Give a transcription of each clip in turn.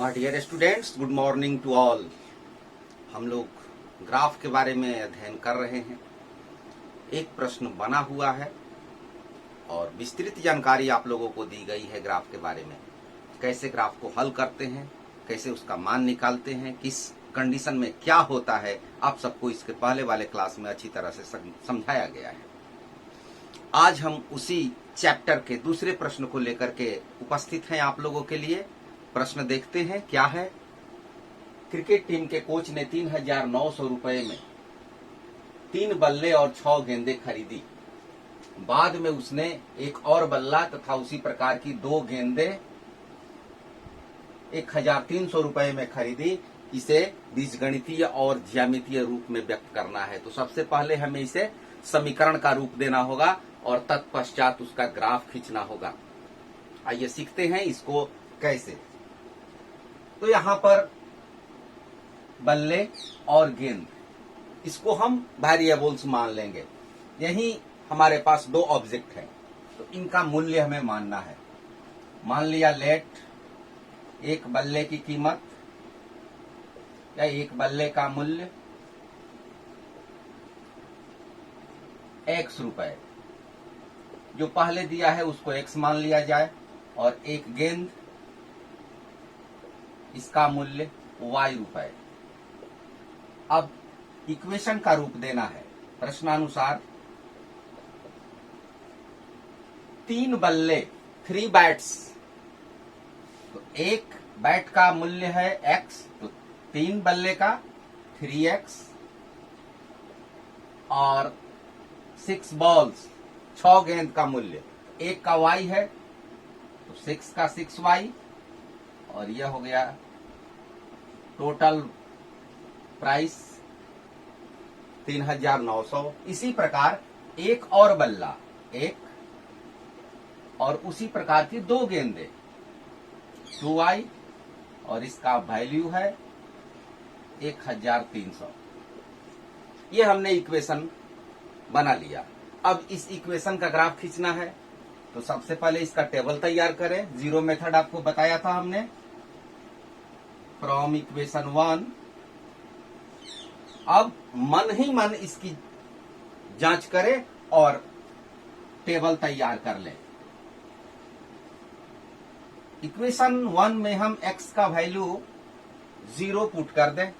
Dear students, good morning to all. हम लोग graph के बारे में अध्ययन कर रहे हैं। एक प्रश्न बना हुआ है और विस्तृत जानकारी आप लोगों को दी गई है ग्राफ के बारे में। कैसे ग्राफ को हल करते हैं, कैसे उसका मान निकालते हैं, किस कंडीशन में क्या होता है, आप सबको इसके पहले वाले क्लास में अच्छी तरह से समझाया गया है। आज हम उसी चैप्टर के दूसरे प्रश्न को लेकर के उपस्थित हैं आप लोगों के लिए। प्रश्न देखते हैं क्या है। क्रिकेट टीम के कोच ने 3,900 रुपए में 3 बल्ले और 6 गेंदें खरीदी। बाद में उसने एक और बल्ला तथा उसी प्रकार की 2 गेंदें 1,300 रुपए में खरीदी। इसे बीजगणितीय और ज्यामितीय रूप में व्यक्त करना है। तो सबसे पहले हमें इसे समीकरण का रूप देना होगा और तत्पश्चात उसका ग्राफ खींचना होगा। आइए सीखते हैं इसको कैसे। तो यहां पर बल्ले और गेंद, इसको हम वेरिएबल्स मान लेंगे। यही हमारे पास 2 ऑब्जेक्ट हैं, तो इनका मूल्य हमें मानना है। मान लिया लेट एक बल्ले की कीमत या एक बल्ले का मूल्य x रुपए, जो पहले दिया है उसको x मान लिया जाए, और एक गेंद इसका मूल्य y रुपए। अब इक्वेशन का रूप देना है प्रश्नानुसार। 3 बल्ले 3 बैट्स, तो एक बैट का मूल्य है x, तो 3 बल्ले का 3x, और 6 बॉल्स 6 गेंद का मूल्य, एक का y है तो 6 का 6y, और यह हो गया टोटल प्राइस 3,900। इसी प्रकार एक और बल्ला एक, और उसी प्रकार की 2 गेंदें 2y, और इसका वैल्यू है 1,300। ये हमने इक्वेशन बना लिया। अब इस इक्वेशन का ग्राफ खींचना है, तो सबसे पहले इसका टेबल तैयार करें। जीरो मेथड आपको बताया था हमने। फ्रॉम इक्वेशन 1, अब मन ही मन इसकी जांच करें और टेबल तैयार कर लें। इक्वेशन 1 में हम x का वैल्यू 0 पुट कर दें।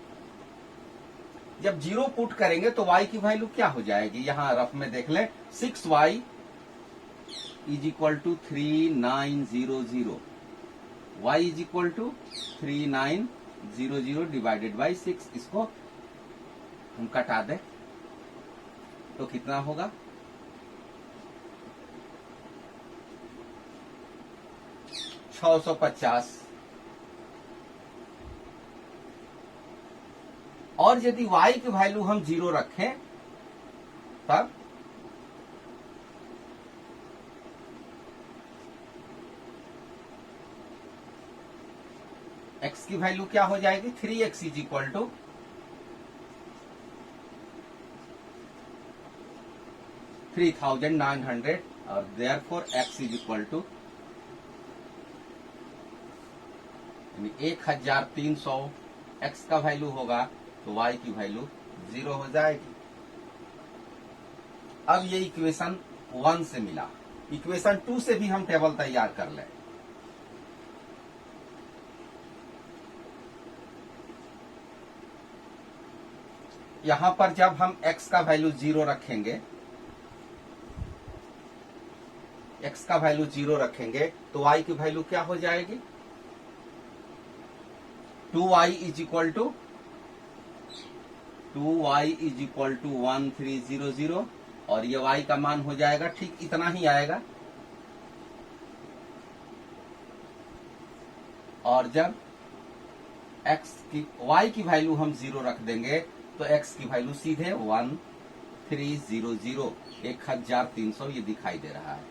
जब 0 पुट करेंगे तो y की वैल्यू क्या हो जाएगी, यहां रफ में देख लें। 6y is equal to 3900, y is equal to 3900 divided by 6। इसको हम कटा दें तो कितना होगा, 650। और यदि y की वैल्यू हम 0 रखें तब x की वैल्यू क्या हो जाएगी, 3x इज इक्वल टू 3,900, और therefore x is equal to 1,300 x का वैल्यू होगा, तो y की वैल्यू 0 हो जाएगी। अब ये इक्वेशन 1 से मिला। इक्वेशन 2 से भी हम टेबल तैयार कर लें। यहां पर जब हम x का वैल्यू 0 रखेंगे, x का वैल्यू 0 रखेंगे तो y की वैल्यू क्या हो जाएगी, 2y इज इक्वल टू 1300, और ये y का मान हो जाएगा ठीक इतना ही आएगा। और जब y की वैल्यू हम 0 रख देंगे तो x की वैल्यू सीधे 1300, 1,300 ये दिखाई दे रहा है।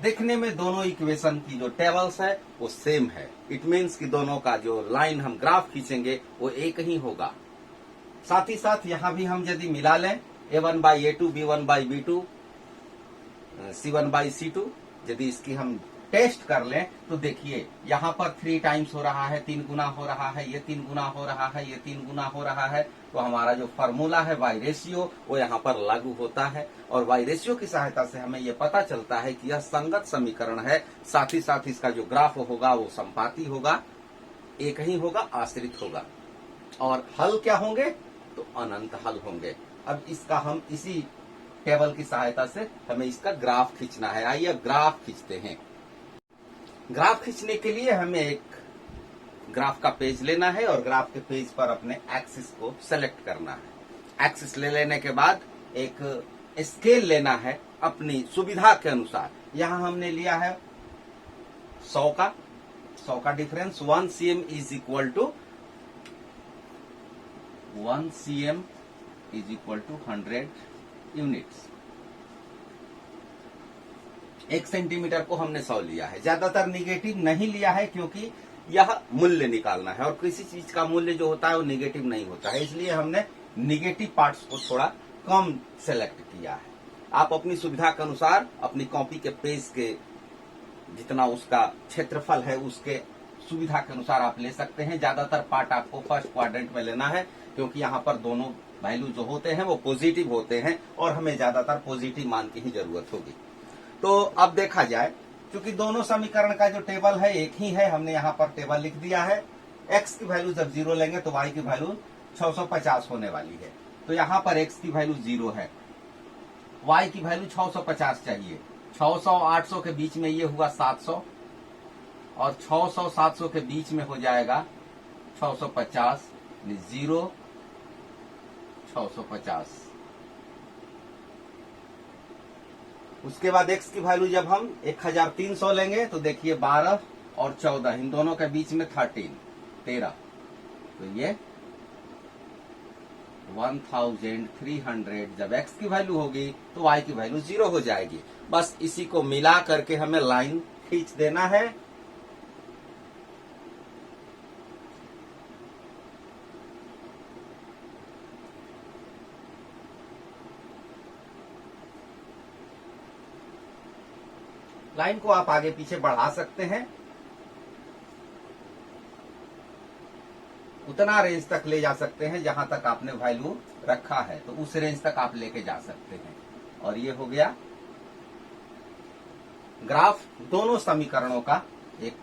देखने में दोनों इक्वेशन की जो टेबल्स है वो सेम है। इट मीन्स कि दोनों का जो लाइन हम ग्राफ खींचेंगे वो एक ही होगा। साथ ही साथ यहां भी हम यदि मिला लें a1 by a2, b1 by b2, c1 by c2, यदि इसकी हम टेस्ट कर लें तो देखिए यहाँ पर 3 टाइम्स हो रहा है, 3 गुना हो रहा है, ये 3 गुना हो रहा है, ये 3 गुना हो रहा है। तो हमारा जो फॉर्मूला है वाई रेशियो वो यहाँ पर लागू होता है और वाई रेशियो की सहायता से हमें ये पता चलता है कि यह संगत समीकरण है। साथ ही साथ इसका जो ग्राफ होगा वो संपाती होगा, एक ही होगा, आश्रित होगा। और हल क्या होंगे? तो अनंत हल होंगे। अब इसका हम इसी टेबल की सहायता से हमें इसका ग्राफ खींचना है। आइए अब ग्राफ खींचते हैं। ग्राफ खींचने के लिए हमें एक ग्राफ का पेज लेना है और ग्राफ के पेज पर अपने एक्सिस को सेलेक्ट करना है। एक्सिस ले लेने के बाद एक स्केल लेना है अपनी सुविधा के अनुसार। यहां हमने लिया है 100 का difference 1 cm is equal to 1 cm is equal to 100 units. 1 centimetre को हमने 100 लिया है। ज्यादातर निगेटिव नहीं लिया है क्योंकि यह मूल्य निकालना है और किसी चीज का मूल्य जो होता है वो निगेटिव नहीं होता है, इसलिए हमने निगेटिव पार्ट्स को थोड़ा कम सेलेक्ट किया है। आप अपनी सुविधा के अनुसार अपनी कॉपी के पेज के जितना उसका क्षेत्रफल है उसके सुविधा के अनुसार आप ले सकते हैं। ज्यादातर पार्ट आपको फर्स्ट क्वाड्रेंट में लेना है क्योंकि यहाँ पर दोनों वैल्यू जो होते हैं वो पॉजिटिव होते हैं और हमें ज्यादातर पॉजिटिव मान की ही जरूरत होगी। तो अब देखा जाए, क्योंकि दोनों समीकरण का जो टेबल है एक ही है, हमने यहाँ पर टेबल लिख दिया है। x की वैल्यू जब 0 लेंगे तो y की वैल्यू 650 होने वाली है। तो यहाँ पर x की वैल्यू 0 है, y की वैल्यू 650 चाहिए। 600 800 के बीच में ये हुआ 700 और 600 700 के बीच में हो जाएगा 650, 0 650। उसके बाद x की वैल्यू जब हम 1300 लेंगे तो देखिए 12 और 14 इन दोनों के बीच में 13, तो ये 1300 जब x की वैल्यू होगी तो y की वैल्यू 0 हो जाएगी। बस इसी को मिला करके हमें लाइन खींच देना है। लाइन को आप आगे पीछे बढ़ा सकते हैं, उतना रेंज तक ले जा सकते हैं जहां तक आपने वैल्यू रखा है, तो उस रेंज तक आप लेके जा सकते हैं। और ये हो गया ग्राफ दोनों समीकरणों का, एक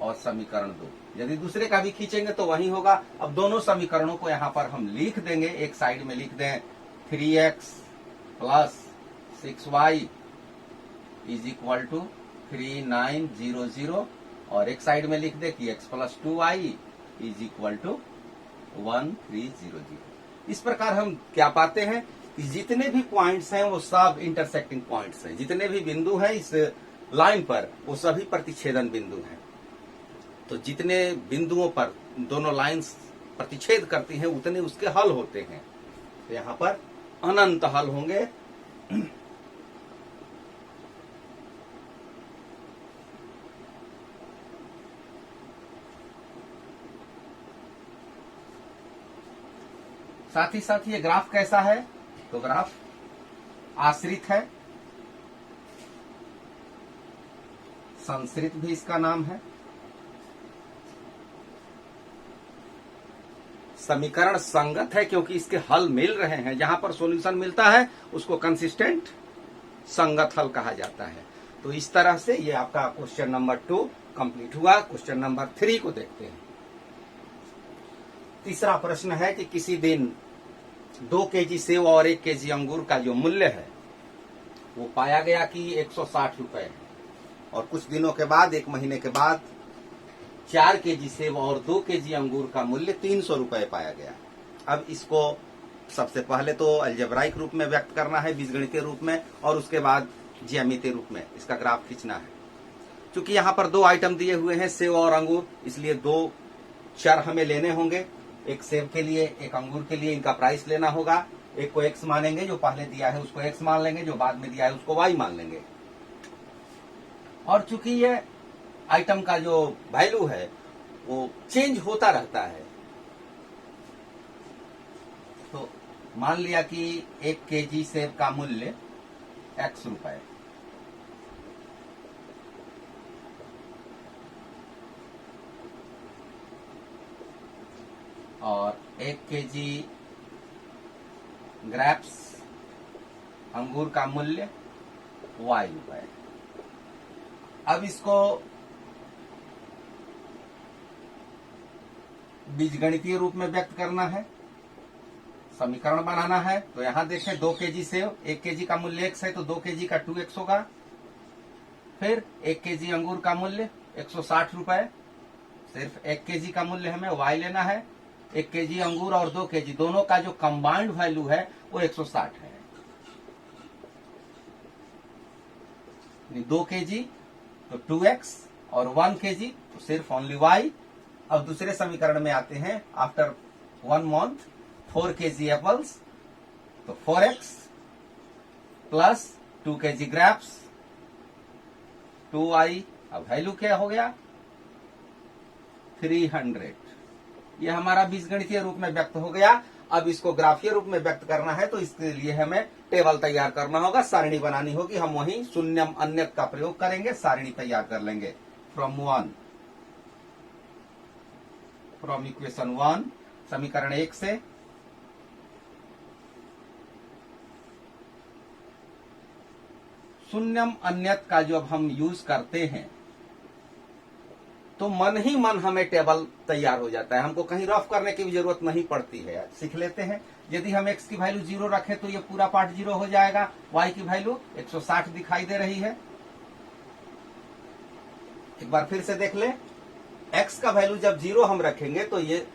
और समीकरण 2। यदि दूसरे का भी खींचेंगे तो वही होगा। अब दोनों समीकरणों को यहां पर हम लिख देंगे, एक साइड में लिख दें 3x plus 6y is equal to 3900 और एक साइड में लिख दे कि x plus 2y is equal to 1300। इस प्रकार हम क्या पाते हैं कि जितने भी पॉइंट्स हैं वो सब इंटरसेक्टिंग पॉइंट्स हैं। जितने भी बिंदु हैं इस लाइन पर वो सभी प्रतिच्छेदन बिंदु हैं। तो जितने बिंदुओं पर दोनों लाइंस प्रतिच्छेद करती हैं उतने उसके हल होते हैं। तो यहां पर अनंत हल होंगे। साथ ही साथ ये ग्राफ कैसा है? तो ग्राफ आश्रित है, संश्रित भी इसका नाम है। समीकरण संगत है क्योंकि इसके हल मिल रहे हैं। जहां पर सॉल्यूशन मिलता है उसको कंसिस्टेंट संगत हल कहा जाता है। तो इस तरह से ये आपका क्वेश्चन नंबर 2 कंप्लीट हुआ। क्वेश्चन नंबर 3 को देखते हैं। तीसरा प्रश्न है कि किसी दिन 2 केजी सेव और 1 केजी अंगूर का जो मूल्य है वो पाया गया कि 160 रुपए है और कुछ दिनों के बाद, 1 महीने के बाद 4 केजी सेव और 2 केजी अंगूर का मूल्य 300 रुपए पाया गया। अब इसको सबसे पहले तो अलजेब्राइक रूप में व्यक्त करना है, बीजगणितीय रूप में, और उसके बाद ज्यामितीय रूप में इसका ग्राफ खींचना है। क्योंकि यहाँ पर 2 आइटम दिए हुए हैं, सेव और अंगूर, इसलिए 2 चर हमें लेने होंगे। एक सेब के लिए, एक अंगूर के लिए इनका प्राइस लेना होगा। एक को x मानेंगे, जो पहले दिया है उसको x मान लेंगे, जो बाद में दिया है उसको y मान लेंगे। और चूंकि ये आइटम का जो वैल्यू है वो चेंज होता रहता है, तो मान लिया कि 1 केजी सेब का मूल्य x रुपए, और 1 केजी ग्रेप्स अंगूर का मूल्य y रुपए। अब इसको बीजगणितीय रूप में व्यक्त करना है, समीकरण बनाना है। तो यहां देखें 2 केजी सेव, 1 केजी का मूल्य x है तो 2 केजी का 2x होगा। फिर 1 केजी अंगूर का मूल्य 160 रुपए, सिर्फ 1 केजी का मूल्य हमें y लेना है। 1 केजी अंगूर और 2 केजी दोनों का जो कंबाइंड वैल्यू है वो 160 है। 2 केजी तो 2x और 1 केजी तो सिर्फ ओनली y। अब दूसरे समीकरण में आते हैं। आफ्टर 1 मंथ 4 केजी एप्पल्स तो 4x plus 2 KG grapes 2y। अब वैल्यू क्या हो गया 300। यह हमारा बीजगणितीय रूप में व्यक्त हो गया। अब इसको ग्राफीय रूप में व्यक्त करना है तो इसके लिए हमें टेबल तैयार करना होगा, सारणी बनानी होगी। हम वहीं शून्यम अन्यत का प्रयोग करेंगे, सारणी तैयार कर लेंगे। फ्रॉम इक्वेशन 1 समीकरण 1 से शून्यम अन्यत का जब हम यूज करते हैं तो मन ही मन हमें टेबल तैयार हो जाता है, हमको कहीं रफ करने की भी जरूरत नहीं पड़ती है। सीख लेते हैं। यदि हम x की वैल्यू 0 रखें तो ये पूरा पार्ट 0 हो जाएगा। y की वैल्यू 160 दिखाई दे रही है। एक बार फिर से देख ले, x का वैल्यू जब 0 हम रखेंगे तो ये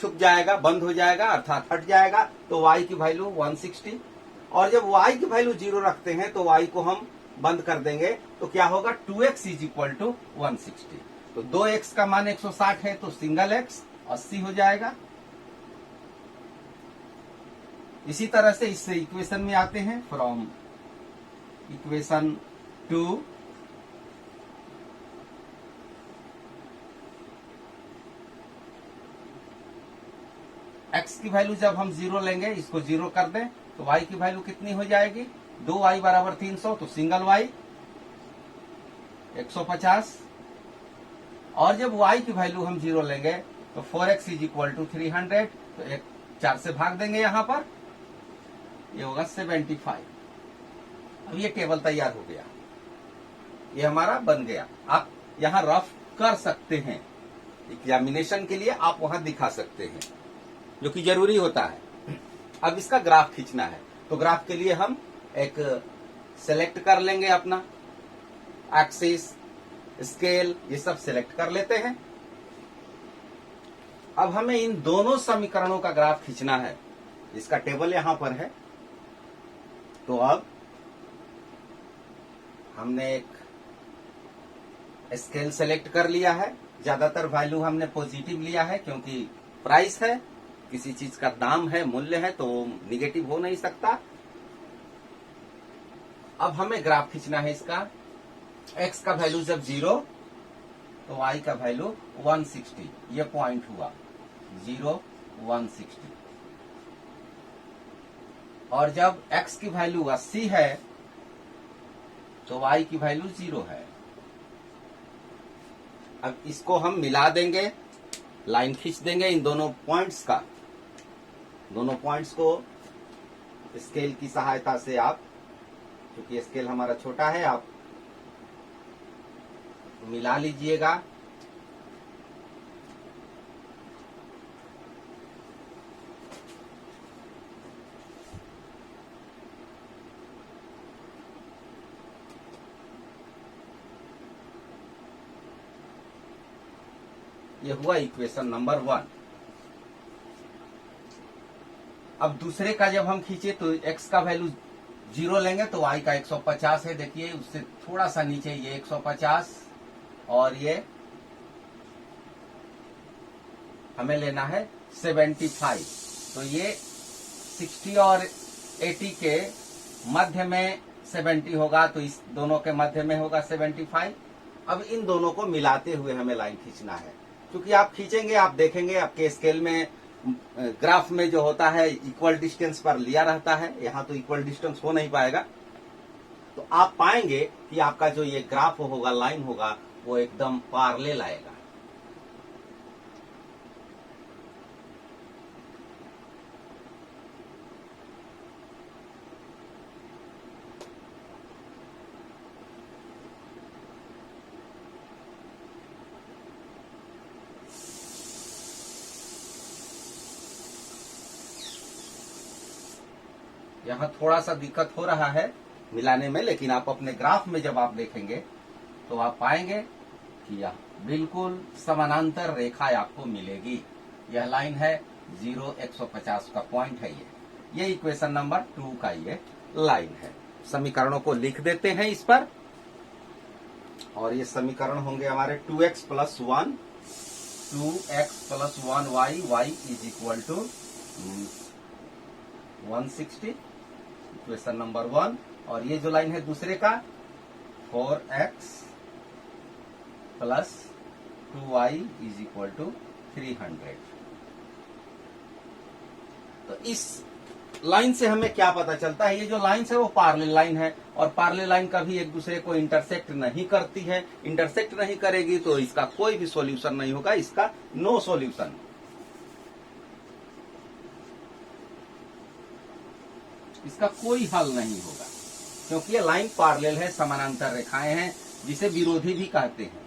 छुप जाएगा, बंद हो जाएगा, अर्थात हट जाएगा। तो y की वैल्यू 160। और जब y की वैल्यू 0 रखते हैं तो y को हम बंद कर देंगे तो क्या होगा 2x इज इक्वल टू 160। तो 2x का मान 160 है तो सिंगल x 80 हो जाएगा। इसी तरह से इससे इक्वेशन में आते हैं। फ्रॉम इक्वेशन 2 x की वैल्यू जब हम 0 लेंगे, इसको 0 कर दें तो y की वैल्यू कितनी हो जाएगी 2y बराबर 300। तो सिंगल y 150। और जब y की वैल्यू हम 0 लेंगे तो 4x इज इक्वल टू 300। तो एक 4 से भाग देंगे, यहां पर ये होगा 75। अब ये टेबल तैयार हो गया, ये हमारा बन गया। आप यहां रफ कर सकते हैं, एग्जामिनेशन के लिए आप वहां दिखा सकते हैं, जो कि जरूरी होता है। अब इसका ग्राफ खींचना है तो ग्राफ के लिए हम एक सेलेक्ट कर लेंगे, अपना एक्सिस स्केल ये सब सेलेक्ट कर लेते हैं। अब हमें इन दोनों समीकरणों का ग्राफ खींचना है। इसका टेबल यहां पर है। तो अब हमने एक स्केल सेलेक्ट कर लिया है। ज्यादातर वैल्यू हमने पॉजिटिव लिया है क्योंकि प्राइस है, किसी चीज का दाम है, मूल्य है, तो निगेटिव हो नहीं सकता। अब हमें ग्राफ खींचना है इसका। x का वैल्यू जब 0 तो y का वैल्यू 160, ये पॉइंट हुआ 0 160। और जब x की वैल्यू 80 है तो y की वैल्यू 0 है। अब इसको हम मिला देंगे, लाइन खींच देंगे इन दोनों पॉइंट्स का। दोनों पॉइंट्स को स्केल की सहायता से आप, क्योंकि स्केल हमारा छोटा है, आप मिला लीजिएगा। ये हुआ इक्वेशन नंबर 1। अब दूसरे का जब हम खींचे तो x का वैल्यू 0 लेंगे तो y का 150 है। देखिए उससे थोड़ा सा नीचे ये 150 और ये हमें लेना है 75। तो ये 60 और 80 के मध्य में 70 होगा, तो इस दोनों के मध्य में होगा 75। अब इन दोनों को मिलाते हुए हमें लाइन खींचना है। क्योंकि आप खींचेंगे, आप देखेंगे आपके स्केल में ग्राफ में जो होता है इक्वल डिस्टेंस पर लिया रहता है, यहाँ तो इक्वल डिस्टेंस हो नहीं पाएगा। तो आप पाएंगे कि आपका जो ये ग्राफ होगा, लाइन होगा, वो एकदम पैरेलल आएगा। यहाँ थोड़ा सा दिक्कत हो रहा है मिलाने में, लेकिन आप अपने ग्राफ में जब आप देखेंगे तो आप पाएंगे कि यह बिल्कुल समानांतर रेखा आपको मिलेगी। यह लाइन है 0 150 का पॉइंट है ये इक्वेशन नंबर 2 का ये लाइन है। समीकरणों को लिख देते हैं इस पर, और ये समीकरण होंगे हमारे 2x + 1 y is equal to 160, equation number 1। और ये जो लाइन है दूसरे का 4x + 2y is equal to 300। तो इस लाइन से हमें क्या पता चलता है, ये जो लाइन है वो पैरेलल लाइन है, और पैरेलल लाइन कभी एक दूसरे को इंटरसेक्ट नहीं करती है। इंटरसेक्ट नहीं करेगी तो इसका कोई भी सॉल्यूशन नहीं होगा, इसका नो सॉल्यूशन। इसका कोई हल नहीं होगा, क्योंकि ये लाइन पैरेलल है, समानांतर रेखाएं हैं, जिसे विरोधी भी कहते हैं।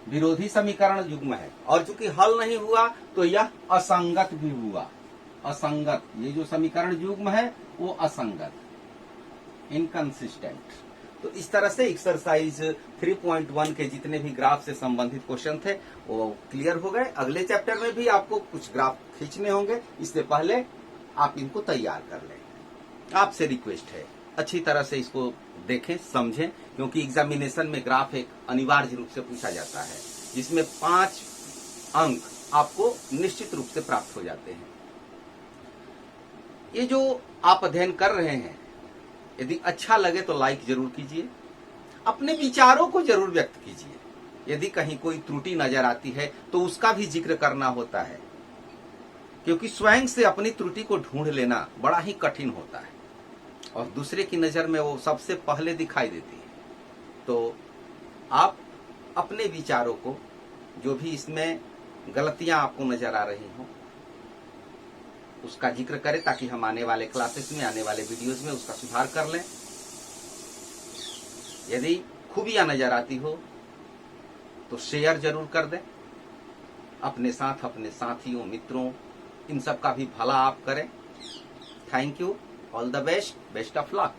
विरोधी समीकरण युग्म है, और चूंकि हल नहीं हुआ तो यह असंगत भी हुआ। असंगत, ये जो समीकरण युग्म है वो असंगत, इनकंसिस्टेंट। तो इस तरह से एक्सरसाइज 3.1 के जितने भी ग्राफ से संबंधित क्वेश्चन थे वो क्लियर हो गए। अगले चैप्टर में भी आपको कुछ ग्राफ खींचने होंगे, इससे पहले आप इनको तैयार कर लें। आपसे रिक्वेस्ट है अच्छी तरह से इसको देखें, समझें, क्योंकि एग्जामिनेशन में ग्राफ एक अनिवार्य रूप से पूछा जाता है, जिसमें 5 अंक आपको निश्चित रूप से प्राप्त हो जाते हैं। ये जो आप अध्ययन कर रहे हैं, यदि अच्छा लगे तो लाइक जरूर कीजिए, अपने विचारों को जरूर व्यक्त कीजिए। यदि कहीं कोई त्रुटि नजर आती है तो उसका भी जिक्र करना होता है, क्योंकि स्वयं से अपनी त्रुटि को ढूंढ लेना बड़ा ही कठिन होता है, और दूसरे की नजर में वो सबसे पहले दिखाई देती है। तो आप अपने विचारों को, जो भी इसमें गलतियां आपको नजर आ रही हों, उसका जिक्र करें, ताकि हम आने वाले क्लासेस में, आने वाले वीडियोस में उसका सुधार कर लें। यदि खूबियां नजर आती हो तो शेयर जरूर कर दें अपने साथ, अपने साथियों, मित्रों, इन सब का भी भला आप करें। Thank you, all the best, best of luck.